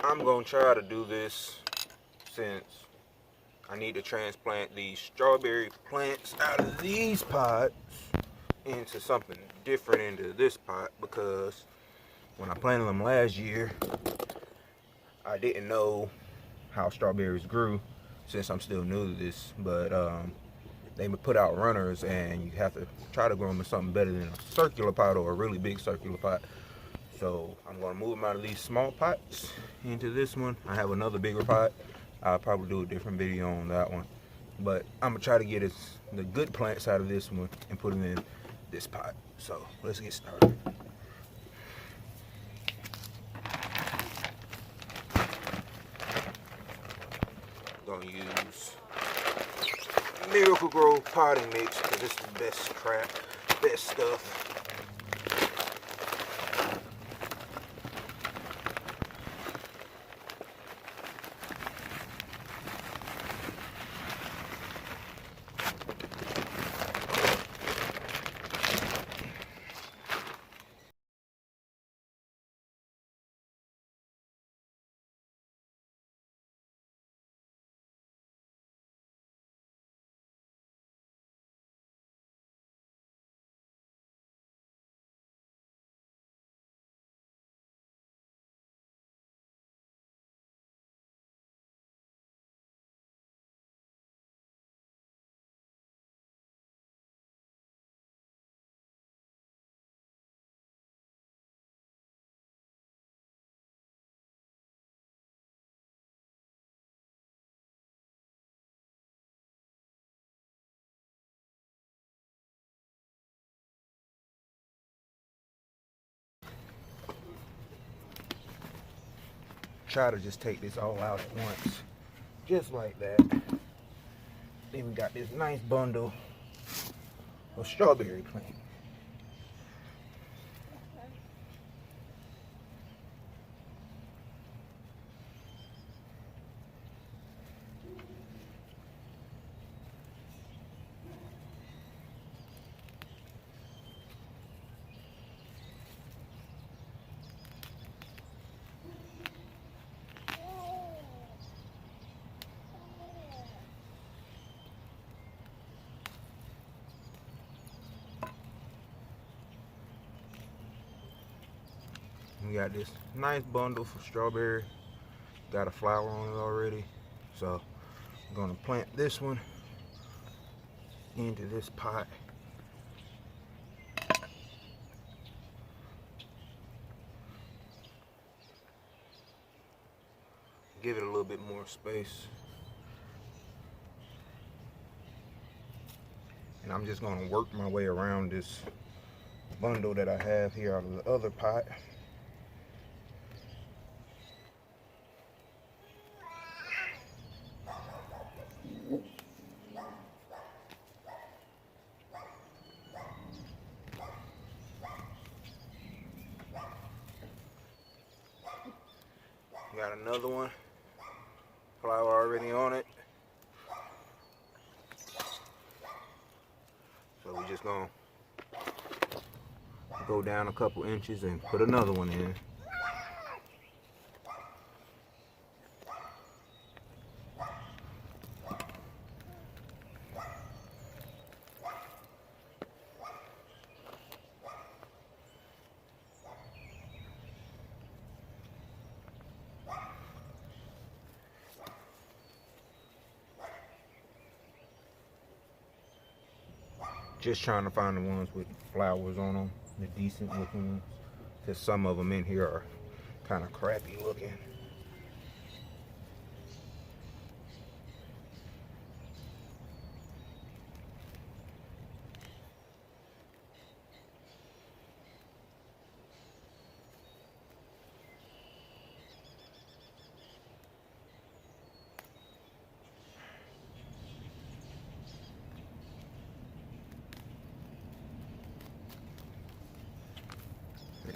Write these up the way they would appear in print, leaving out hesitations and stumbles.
I'm gonna try to do this since I need to transplant these strawberry plants out of these pots into something different into this pot, because when I planted them last year, I didn't know how strawberries grew, since I'm still new to this, but they put out runners and you have to try to grow them in something better than a circular pot or a really big circular pot. So I'm going to move them out of these small pots into this one. I have another bigger pot. I'll probably do a different video on that one, but I'm going to try to get the good plants out of this one and put them in this pot. So let's get started. I'm going to use Miracle Grow potting mix because it's the best crap, best stuff. Try to just take this all out at once, just like that. Then we got this nice bundle of strawberry plants. We got this nice bundle for strawberry. Got a flower on it already. So I'm gonna plant this one into this pot. Give it a little bit more space. And I'm just gonna work my way around this bundle that I have here out of the other pot. Got another one, flower already on it. So we're just gonna go down a couple inches and put another one in. Just trying to find the ones with flowers on them, the decent looking ones, because some of them in here are kind of crappy looking.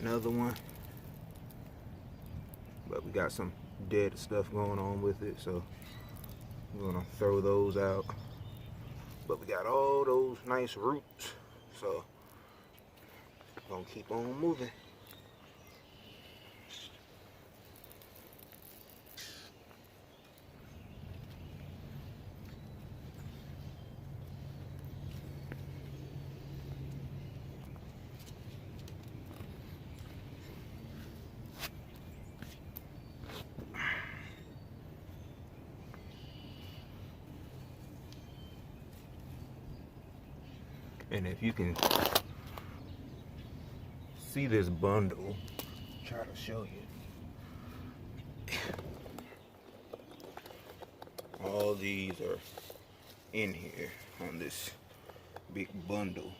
Another one, but we got some dead stuff going on with it, so we're gonna throw those out. But we got all those nice roots, so we're gonna keep on moving. And if you can see this bundle, try to show you. All these are in here on this big bundle.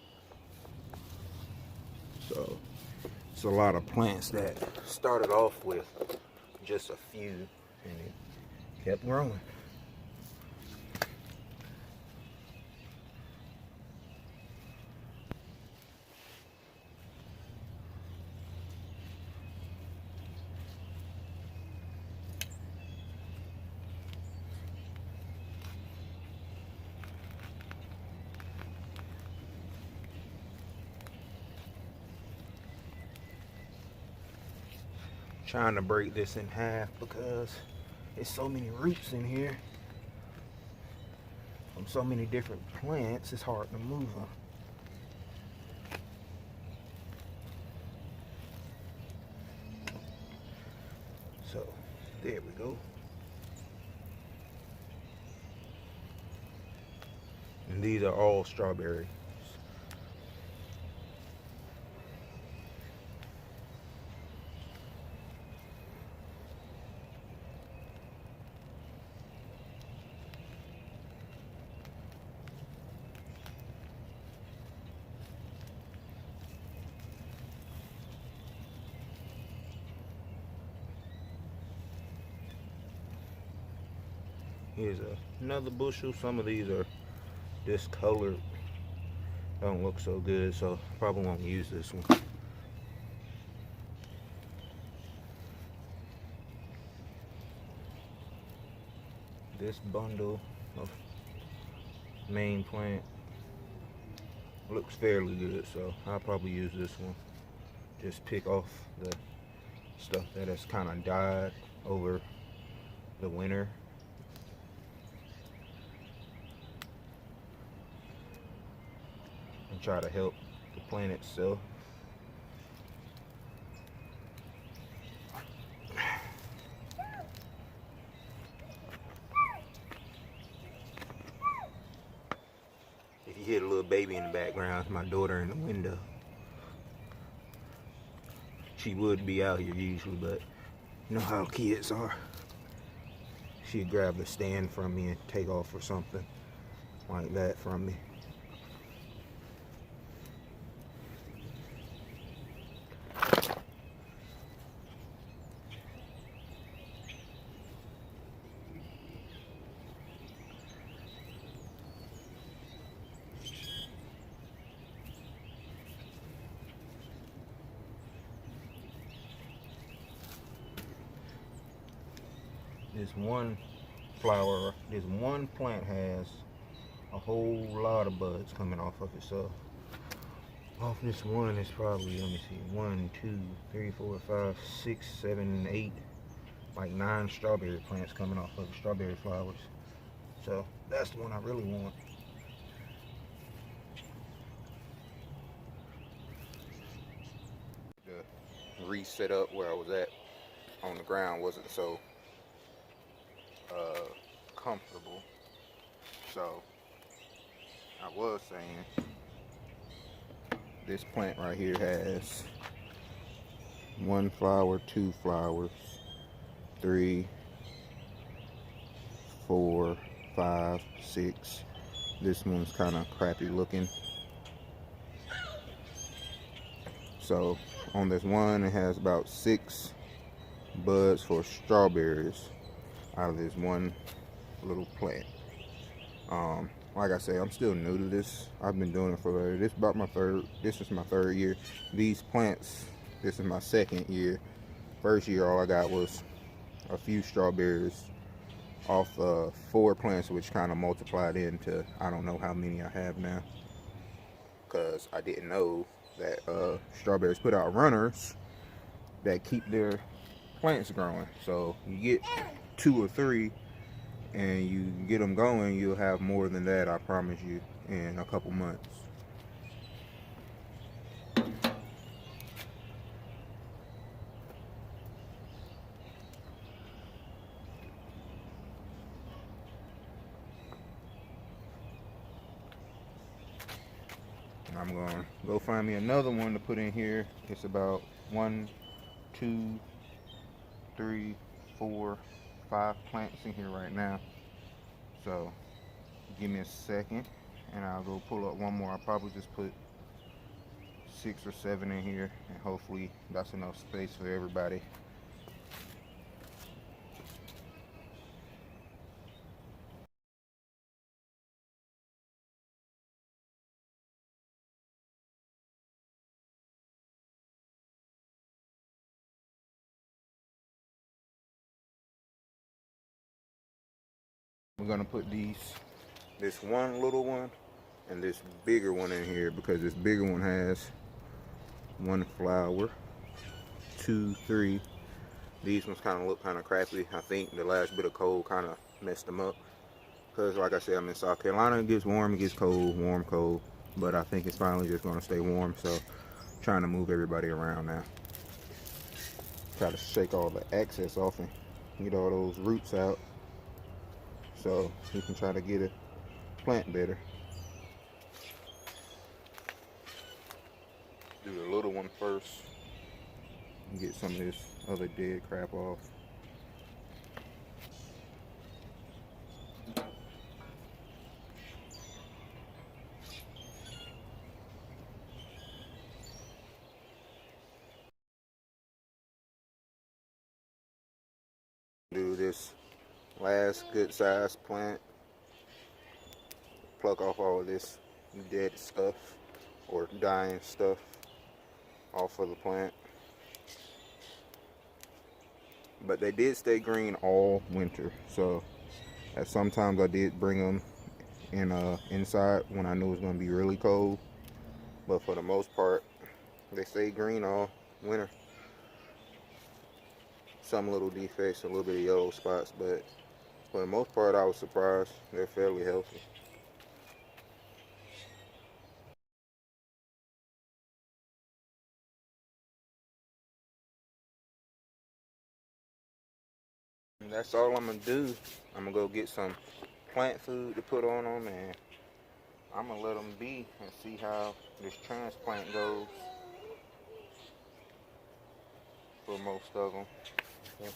So it's a lot of plants that started off with just a few and it kept growing. Trying to break this in half because there's so many roots in here from so many different plants, it's hard to move them. So there we go. And these are all strawberries. Here's another bushel. Some of these are discolored. Don't look so good, so probably won't use this one. This bundle of main plant looks fairly good, so I'll probably use this one. Just pick off the stuff that has kind of died over the winter. And try to help the plant itself. If you hear the little baby in the background, it's my daughter in the window. She would be out here usually, but you know how kids are. She'd grab the stand from me and take off or something like that from me. This one flower, this one plant has a whole lot of buds coming off of it. So off this one is probably, let me see, 1, 2, 3, 4, 5, 6, 7, 8, like 9 strawberry plants coming off of strawberry flowers. So that's the one I really want. The reset up where I was at on the ground wasn't so comfortable. So I was saying this plant right here has 1 flower, 2 flowers, 3, 4, 5, 6. This one's kind of crappy looking. So on this one it has about 6 buds for strawberries out of this one little plant. Like I say, I'm still new to this. I've been doing it for this is my third year. These plants, this is my second year. First year all I got was a few strawberries off 4 plants, which kind of multiplied into I don't know how many I have now, because I didn't know that strawberries put out runners that keep their plants growing. So you get 2 or 3 and you get them going, you'll have more than that, I promise you, in a couple months. I'm gonna go find me another one to put in here. It's about 1, 2, 3, 4, 5 plants in here right now. So give me a second and I'll go pull up one more. I'll probably just put 6 or 7 in here, and hopefully that's enough space for everybody. We're gonna put this one little one and this bigger one in here because this bigger one has 1 flower, 2, 3. These ones kind of look kind of crappy. I think the last bit of cold kind of messed them up. Because like I said, I'm in South Carolina. It gets warm, it gets cold, warm, cold. But I think it's finally just going to stay warm. So trying to move everybody around now. Try to shake all the excess off and get all those roots out. So we can try to get a plant better. Do the little one first. And get some of this other dead crap off. Do this last good sized plant. Pluck off all of this dead stuff or dying stuff off of the plant. But they did stay green all winter, so sometimes I did bring them in inside when I knew it was going to be really cold, but for the most part they stay green all winter. Some little defects, a little bit of yellow spots, but for the most part I was surprised. They're fairly healthy. And that's all I'm gonna do. I'm gonna go get some plant food to put on them, and I'm gonna let them be and see how this transplant goes for most of them. Yeah.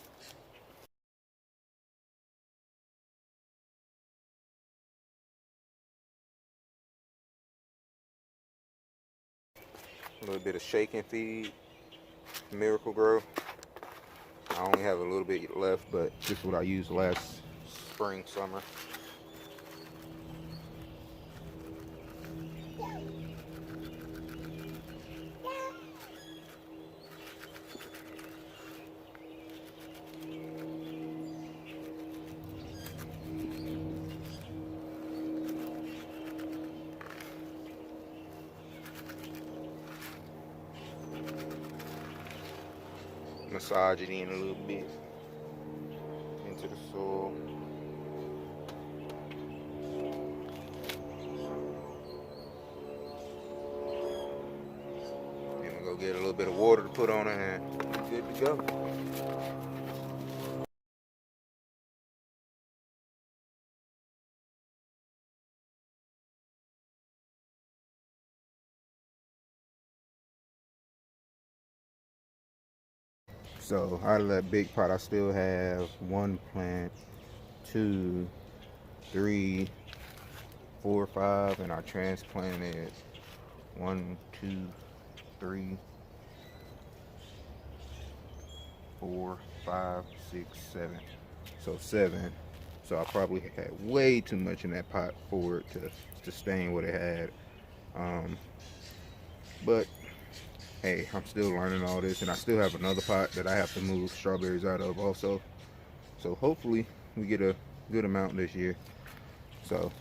A little bit of shake and feed, Miracle Grow. I only have a little bit left, but this is what I used last spring, summer. Massage it in a little bit into the soil. Then we'll go get a little bit of water to put on it and we're good to go. So out of that big pot, I still have 1 plant, 2, 3, 4, 5, and I transplanted 1, 2, 3, 4, 5, 6, 7. So 7. So I probably had way too much in that pot for it to sustain what it had. But hey, I'm still learning all this, and I still have another pot that I have to move strawberries out of also. So hopefully we get a good amount this year. So